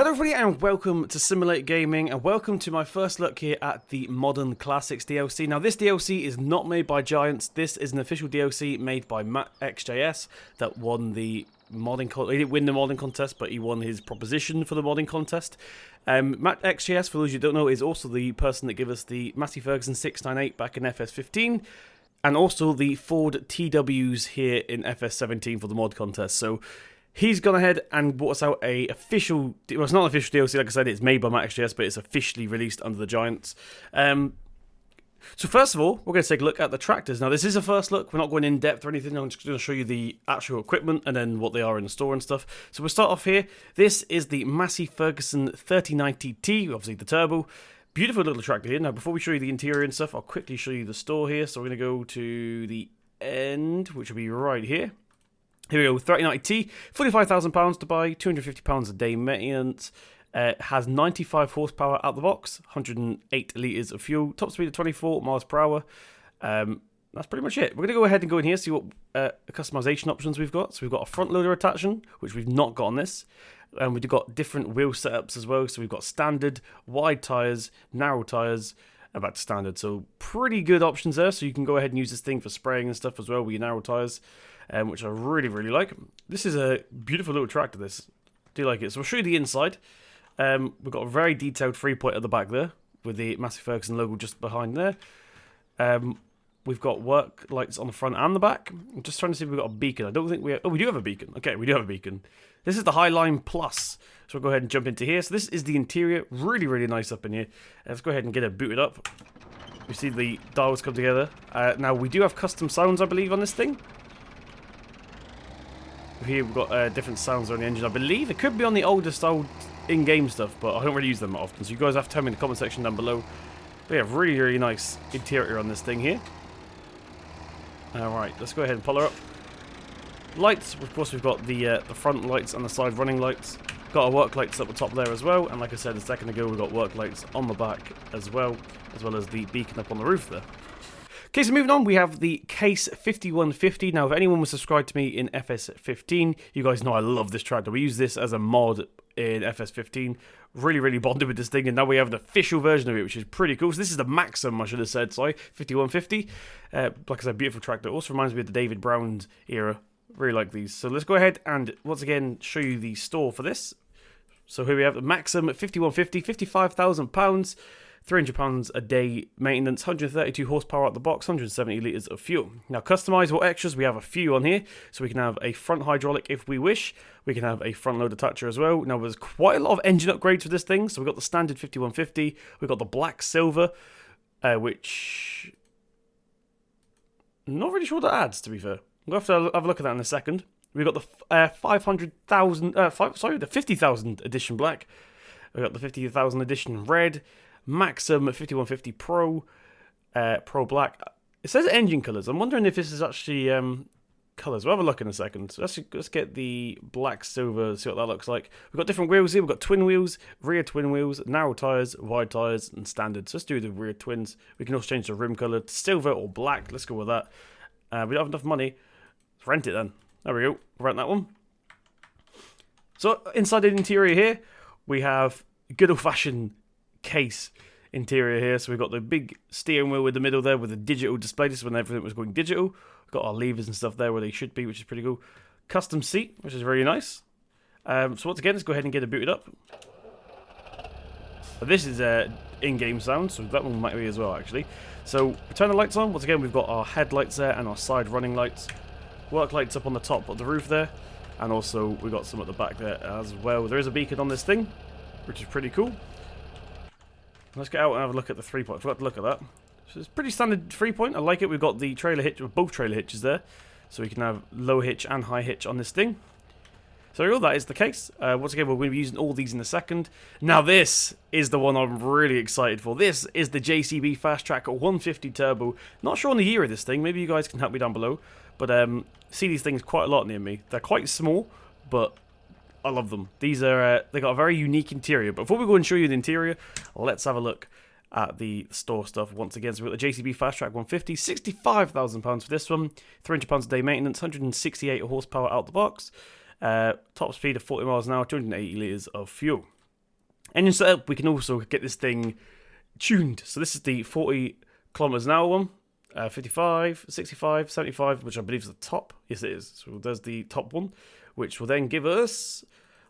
Hello everybody and welcome to Simul8 Gaming and welcome to my first look here at the Modern Classics DLC. Now this DLC is not made by Giants, this is an official DLC made by Matt XJS that won the modding contest. He didn't win the modding contest, but he won his proposition for the modding contest. Matt XJS, for those who don't know, is also the person that gave us the Massey Ferguson 698 back in FS15 and also the Ford TWs here in FS17 for the mod contest. So he's gone ahead and brought us out a official, well, it's not an official DLC, like I said, it's made by MaxJS, but it's officially released under the Giants. So first of all, we're going to take a look at the tractors. Now, this is a first look. We're not going in depth or anything. I'm just going to show you the actual equipment and then what they are in the store and stuff. So we'll start off here. This is the Massey Ferguson 3090T, obviously the turbo. Beautiful little tractor here. Now, before we show you the interior and stuff, I'll quickly show you the store here. So we're going to go to the end, which will be right here. Here we go, 3090T, £45,000 to buy, £250 a day maintenance. Has 95 horsepower out the box, 108 litres of fuel, top speed of 24 miles per hour. That's pretty much it. We're going to go ahead and go in here, see what customization options we've got. So we've got a front loader attachment, which we've not got on this. And we've got different wheel setups as well. So we've got standard, wide tyres, narrow tyres, and back to standard. So pretty good options there. So you can go ahead and use this thing for spraying and stuff as well with your narrow tyres. Which I really, really like. This is a beautiful little tractor, this. Do like it. So I'll show you the inside. We've got a very detailed 3-point at the back there, with the Massey Ferguson logo just behind there. We've got work lights on the front and the back. I'm just trying to see if we've got a beacon. I don't think we have... Oh, we do have a beacon. Okay, we do have a beacon. This is the Highline Plus. So we'll go ahead and jump into here. So this is the interior. Really, really nice up in here. Let's go ahead and get it booted up. We see the dials come together. Now, we do have custom sounds, I believe, on this thing. Here we've got different sounds on the engine. I believe it could be on the older style in-game stuff, but I don't really use them often. So you guys have to tell me in the comment section down below. But yeah, really, really nice interior on this thing here. Alright, let's go ahead and pull her up. Lights, of course we've got the front lights and the side running lights. Got our work lights up the top there as well. And like I said a second ago, we've got work lights on the back as well as the beacon up on the roof there. Okay, so moving on, we have the Case 5150. Now, if anyone was subscribed to me in FS15, you guys know I love this tractor. We use this as a mod in FS15. Really, really bonded with this thing, and now we have an official version of it, which is pretty cool. So this is the Maxxum, I should have said, sorry, 5150. Like I said, beautiful tractor. Also reminds me of the David Brown era. Really like these. So let's go ahead and, once again, show you the store for this. So here we have the Maxxum 5150, £55,000. £300 a day maintenance, 132 horsepower out the box, 170 litres of fuel. Now, customizable extras, we have a few on here. So we can have a front hydraulic if we wish. We can have a front load attacher as well. Now, there's quite a lot of engine upgrades for this thing. So we've got the standard 5150. We've got the black silver, which... I'm not really sure what that adds, to be fair. We'll have to have a look at that in a second. We've got the 50,000 edition black. We've got the 50,000 edition red. Maxxum 5150 Pro, Pro Black. It says engine colours. I'm wondering if this is actually colours. We'll have a look in a second. So let's get the black silver, see what that looks like. We've got different wheels here. We've got twin wheels, rear twin wheels, narrow tyres, wide tyres, and standard. So let's do the rear twins. We can also change the rim colour to silver or black. Let's go with that. We don't have enough money. Let's rent it then. There we go. Rent that one. So inside the interior here, we have good old-fashioned case interior here. So we've got the big steering wheel in the middle there with a digital display. This is when everything was going digital. We've got our levers and stuff there where they should be, which is pretty cool. Custom seat, which is very nice. So once again, let's go ahead and get it booted up. But this is in-game sound, so that one might be as well, actually. So we turn the lights on. Once again, we've got our headlights there and our side running lights. Work lights up on the top of the roof there. And also, we've got some at the back there as well. There is a beacon on this thing, which is pretty cool. Let's get out and have a look at the 3-point. I forgot to look at that. So it's pretty standard 3-point. I like it. We've got the trailer hitch, both trailer hitches there. So we can have low hitch and high hitch on this thing. So that is the case. Once again, we're going to be using all these in a second. Now this is the one I'm really excited for. This is the JCB Fastrac 150 Turbo. Not sure on the year of this thing. Maybe you guys can help me down below. But see these things quite a lot near me. They're quite small, but I love them. These are they got a very unique interior. But before we go and show you the interior, let's have a look at the store stuff once again. So we've got the JCB Fastrac 150, £65,000 for this one, £300 a day maintenance, 168 horsepower out the box, top speed of 40 miles an hour, 280 litres of fuel. Engine setup, we can also get this thing tuned. So this is the 40 kilometers an hour one, 55, 65, 75, which I believe is the top. Yes, it is. So there's the top one, which will then give us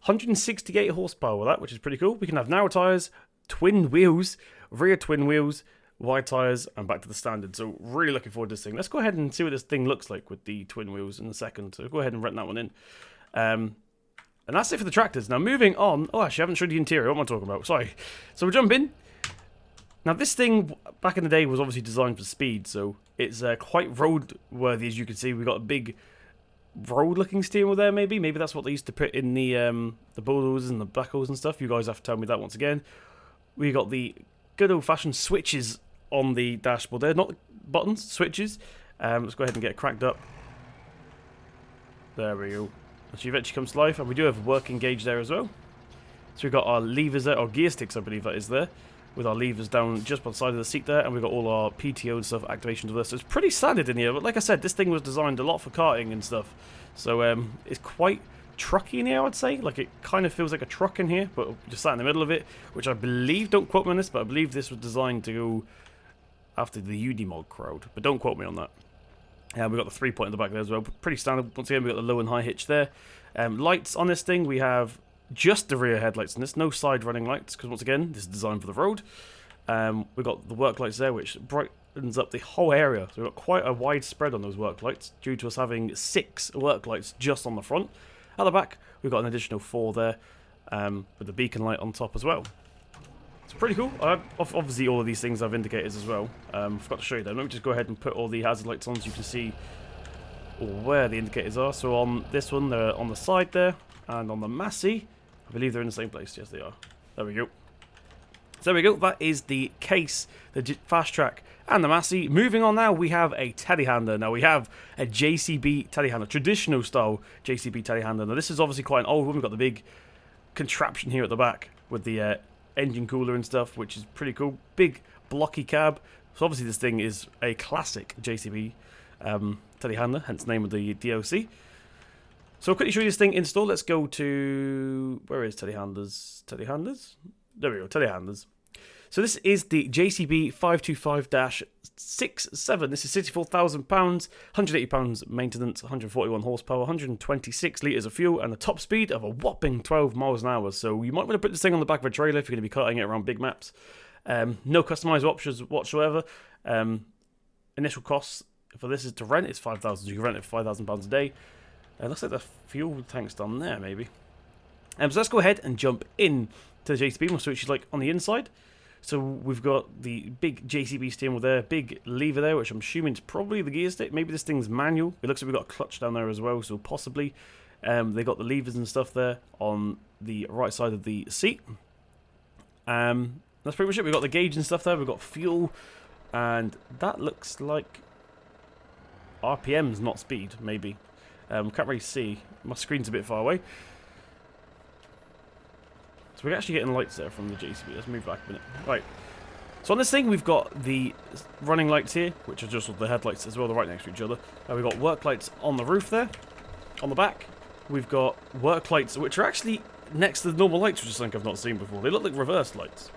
168 horsepower with that, which is pretty cool. We can have narrow tyres, twin wheels, rear twin wheels, wide tyres, and back to the standard. So really looking forward to this thing. Let's go ahead and see what this thing looks like with the twin wheels in a second. So go ahead and rent that one in. And that's it for the tractors. Now moving on. Oh, actually, I haven't showed the interior. What am I talking about? Sorry. So we'll jump in. Now this thing, back in the day, was obviously designed for speed. So it's quite road-worthy, as you can see. We've got a big road-looking steering wheel there, maybe. Maybe that's what they used to put in the bulldozers and the backhoes and stuff. You guys have to tell me that once again. We got the good old-fashioned switches on the dashboard there. Not buttons, switches. Let's go ahead and get it cracked up. There we go. She eventually comes to life, and we do have a working gauge there as well. So we've got our levers there, or gear sticks I believe that is there, with our levers down just by the side of the seat there, and we've got all our PTO and stuff, activations of this. So it's pretty standard in here, but like I said, this thing was designed a lot for karting and stuff. So it's quite trucky in here, I would say. Like it kind of feels like a truck in here, but just sat in the middle of it, which I believe, don't quote me on this, but I believe this was designed to go after the UD mod crowd, but don't quote me on that. We've got the 3-point in the back there as well. Pretty standard. Once again, we've got the low and high hitch there. Lights on this thing, we have just the rear headlights on this. No side running lights, because once again, this is designed for the road. We've got the work lights there, which brightens up the whole area. So we've got quite a wide spread on those work lights, due to us having 6 work lights just on the front. At the back, we've got an additional 4 there, with the beacon light on top as well. It's pretty cool. Obviously, all of these things have indicators as well. Forgot to show you them. Let me just go ahead and put all the hazard lights on so you can see where the indicators are. So on this one, they're on the side there, and on the Massey, I believe they're in the same place. Yes, they are. There we go. So there we go. That is the case, the Fastrac, and the Massey. Moving on now, we have a telehandler. Now we have a JCB telehandler, traditional style JCB telehandler. Now this is obviously quite an old one. We've got the big contraption here at the back with the engine cooler and stuff, which is pretty cool. Big blocky cab. So obviously this thing is a classic JCB telehandler, hence the name of the DLC. So I'll quickly show you this thing installed. Let's go to, where is telehandlers? Telehandlers? There we go, telehandlers. So this is the JCB 525-67. This is £64,000, £180 maintenance, 141 horsepower, 126 litres of fuel, and a top speed of a whopping 12 miles an hour. So you might want to put this thing on the back of a trailer if you're going to be karting it around big maps. No customized options whatsoever. Initial costs for this is to rent. It's £5,000. You can rent it for £5,000 a day. Looks like the fuel tank's done there, maybe. So let's go ahead and jump in to the JCB. We'll switch it like on the inside. So we've got the big JCB steering wheel there, big lever there, which I'm assuming is probably the gear stick. Maybe this thing's manual. It looks like we've got a clutch down there as well, so possibly. They got the levers and stuff there on the right side of the seat. That's pretty much it. We've got the gauge and stuff there. We've got fuel, and that looks like RPMs, not speed, maybe. Can't really see. My screen's a bit far away. So we're actually getting lights there from the JCB. Let's move back a minute. Right. So on this thing, we've got the running lights here, which are just the headlights as well. They're right next to each other. We've got work lights on the roof there. On the back, we've got work lights, which are actually next to the normal lights, which is something I've not seen before. They look like reverse lights.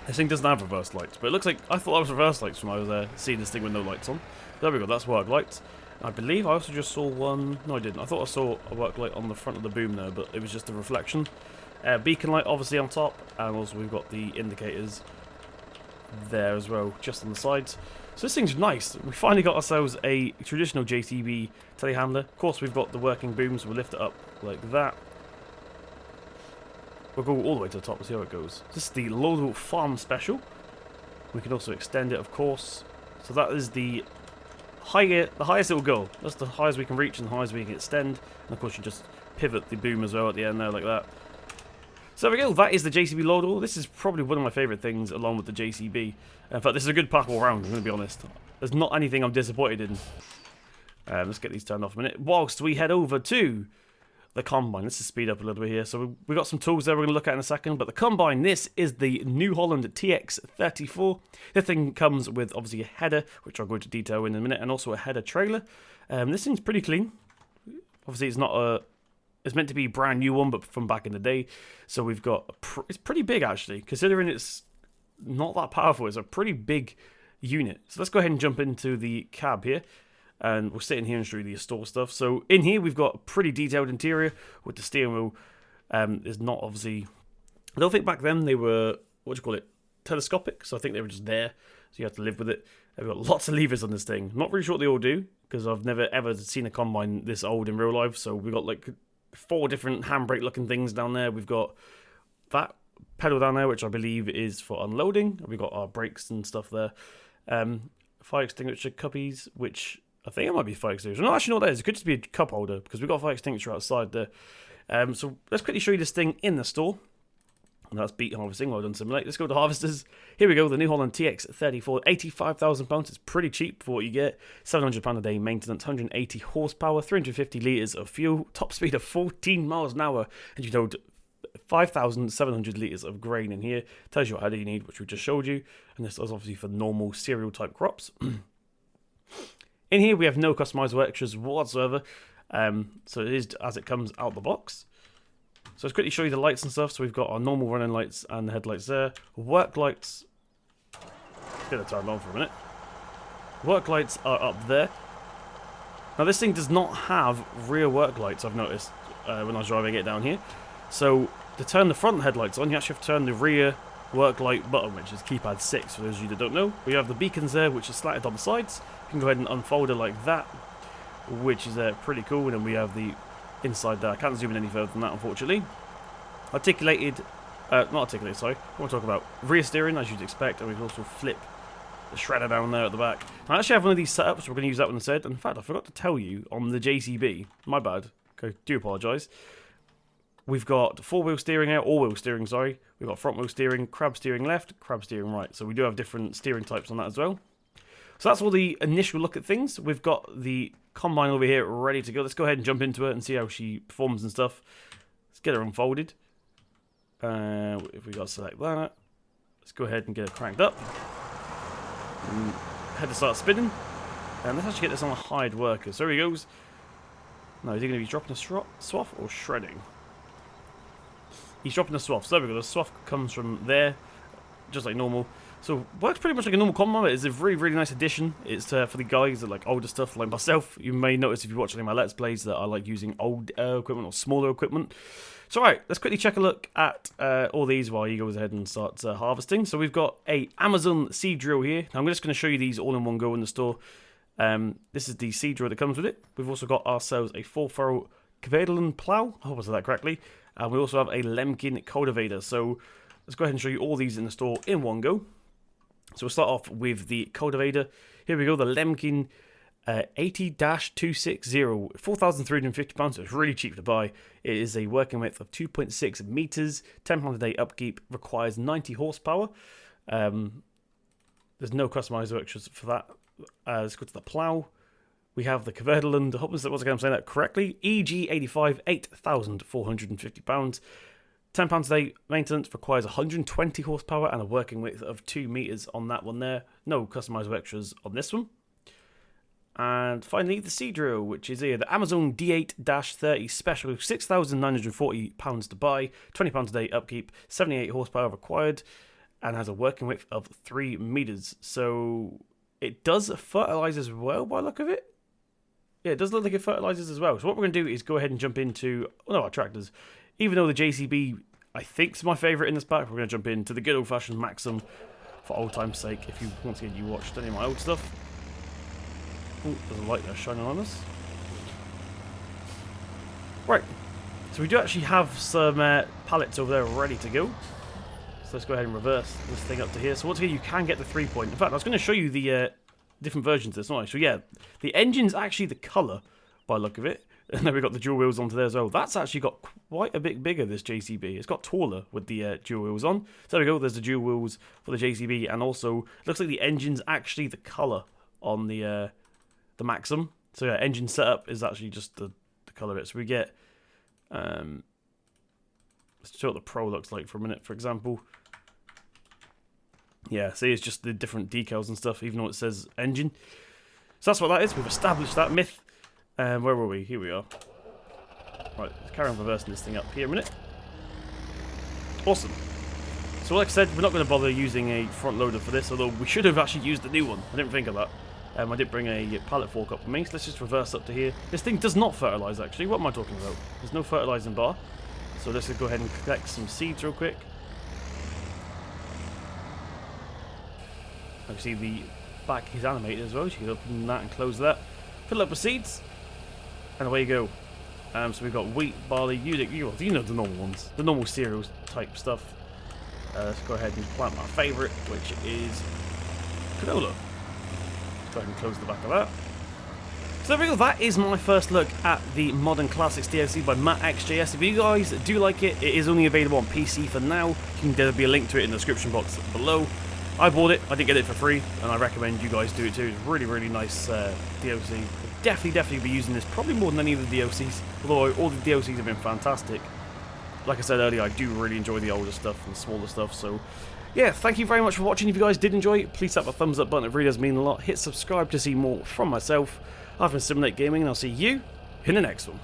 This thing doesn't have reverse lights, but it looks like, I thought that was reverse lights when I was seeing this thing with no lights on. There we go, that's work lights. I believe I also just saw one, no I didn't, I thought I saw a work light on the front of the boom there, but it was just a reflection. Beacon light obviously on top, and also we've got the indicators there as well, just on the sides. So this thing's nice. We finally got ourselves a traditional JCB telehandler. Of course we've got the working boom, so we'll lift it up like that. We'll go all the way to the top and see how it goes. This is the Loadable Farm Special. We can also extend it, of course. So that is the highest it will go. That's the highest we can reach and the highest we can extend. And of course you just pivot the boom as well at the end there like that. So there we go, that is the JCB Loadable. This is probably one of my favourite things along with the JCB. In fact, this is a good pack all round, I'm going to be honest. There's not anything I'm disappointed in. Let's get these turned off a minute. Whilst we head over to the Combine. Let's just speed up a little bit here. So we've got some tools there we're going to look at in a second. But the Combine, this is the new Holland TX34. This thing comes with obviously a header, which I'll go into detail in a minute, and also a header trailer. This thing's pretty clean. Obviously it's not a It's meant to be a brand new one, but from back in the day. So we've got, it's pretty big actually, considering it's not that powerful. It's a pretty big unit. So let's go ahead and jump into the cab here. And we'll sit in here and show you the store stuff. So in here, we've got a pretty detailed interior with the steering wheel. Is not obviously, I don't think back then they were, what do you call it, telescopic. So I think they were just there. So you have to live with it. We've got lots of levers on this thing. I'm not really sure what they all do, because I've never ever seen a combine this old in real life. So we've got like 4 different handbrake looking things down there. We've got that pedal down there, which I believe is for unloading. We've got our brakes and stuff there. Fire extinguisher cuppies, which I think it might be fire extinguisher. No, actually, not that is. It could just be a cup holder, because we've got a fire extinguisher outside there. So let's quickly show you this thing in the store. And that's beet harvesting. Well done, Simul8. Let's go to harvesters. Here we go. The new Holland TX34, £85,000. It's pretty cheap for what you get. £700 a day maintenance, 180 horsepower, 350 litres of fuel, top speed of 14 miles an hour, and you load 5,700 litres of grain in here. Tells you what header you need, which we just showed you. And this is obviously for normal cereal type crops. In here, we have no customizable extras whatsoever. So it is as it comes out the box. So let's quickly show you the lights and stuff. So we've got our normal running lights and the headlights there. Work lights. Get it turned on for a minute. Work lights are up there. Now this thing does not have rear work lights, I've noticed when I was driving it down here. So to turn the front headlights on, you actually have to turn the rear work light button, which is keypad 6 for those of you that don't know. We have the beacons there, which are slatted on the sides. You can go ahead and unfold it like that, which is pretty cool. And then we have the inside there. I can't zoom in any further than that, unfortunately. Not articulated, sorry. I want to talk about rear steering, as you'd expect, and we can also flip the shredder down there at the back. I actually have one of these set up, so we're going to use that one instead. In fact, I forgot to tell you on the JCB, my bad, okay, do apologise. We've got 4-wheel steering here, all-wheel steering, sorry. We've got front-wheel steering, crab steering left, crab steering right. So we do have different steering types on that as well. So that's all the initial look at things. We've got the combine over here ready to go. Let's go ahead and jump into it and see how she performs and stuff. Let's get her unfolded. If we got to select that, let's go ahead and get it cranked up. And head to start spinning. And let's actually get this on a hide worker. So here he goes. Now, is he going to be dropping a swath or shredding? He's dropping a swath. So there we go. The swath comes from there, just like normal. So works pretty much like a normal combine. It's a really, really nice addition. It's for the guys that like older stuff like myself. You may notice if you watch any of my Let's Plays that I like using old equipment or smaller equipment. So alright, let's quickly check a look at all these while he goes ahead and starts harvesting. So we've got a Amazon seed drill here. Now I'm just going to show you these all in one go in the store. This is the seed drill that comes with it. We've also got ourselves a 4-furrow Kverneland plow. I hope I said that correctly. And we also have a Lemken cultivator. So let's go ahead and show you all these in the store in one go. So we'll start off with the cultivator. Here we go, the Lemken 80-260, £4,350. So it's really cheap to buy. It is a working width of 2.6 meters, £10 a day upkeep, requires 90 horsepower. There's no customized extras for that. Let's go to the plow. We have the Kverneland, I hope I'm saying that correctly, EG85, £8,450. £10 a day maintenance, requires 120 horsepower and a working width of 2 meters on that one there. No customizable extras on this one. And finally, the seed drill, which is here, the Amazon D8-30 Special, £6,940 to buy, £20 a day upkeep, 78 horsepower required, and has a working width of 3 meters. So it does fertilize as well by the look of it. Yeah, it does look like it fertilizes as well. So what we're going to do is go ahead and jump into our tractors. Even though the JCB, I think, is my favourite in this pack, we're going to jump into the good old-fashioned Maxxum for old time's sake. If you, once again, you watched any of my old stuff. Oh, there's a light there shining on us. Right, so we do actually have some pallets over there ready to go. So let's go ahead and reverse this thing up to here. So once again, you can get the 3-point. In fact, I was going to show you the different versions of this, aren't I? So yeah, the engine's actually the colour by the look of it. And then we've got the dual wheels onto there as well. That's actually got quite a bit bigger, this JCB. It's got taller with the dual wheels on. So there we go, there's the dual wheels for the JCB. And also, looks like the engine's actually the colour on the Maxxum. So yeah, engine setup is actually just the colour of it. So we get, let's show what the Pro looks like for a minute, for example. Yeah, see, it's just the different decals and stuff, even though it says engine. So that's what that is. We've established that myth. Where were we? Here we are. Right, let's carry on reversing this thing up here a minute. Awesome. So like I said, we're not going to bother using a front loader for this, although we should have actually used the new one. I didn't think of that. I did bring a pallet fork up with me, so let's just reverse up to here. This thing does not fertilise, actually. What am I talking about? There's no fertilising bar. So let's just go ahead and collect some seeds real quick. You see the back is animated as well, so you can open that and close that. Fill up with seeds, and away you go. So we've got wheat, barley, you know the normal ones, the normal cereals type stuff. Let's go ahead and plant my favourite, which is canola. Let's go ahead and close the back of that. So there we go, that is my first look at the Modern Classics DLC by MattXJS. If you guys do like it, it is only available on PC for now. There'll be a link to it in the description box below. I bought it, I did get it for free, and I recommend you guys do it too. It's really, really nice DLC. Definitely be using this, probably more than any of the DLCs, although all the DLCs have been fantastic. Like I said earlier, I do really enjoy the older stuff and the smaller stuff, so yeah, thank you very much for watching. If you guys did enjoy it, please tap the thumbs up button, it really does mean a lot. Hit subscribe to see more from myself. I've been Simul8 Gaming, and I'll see you in the next one.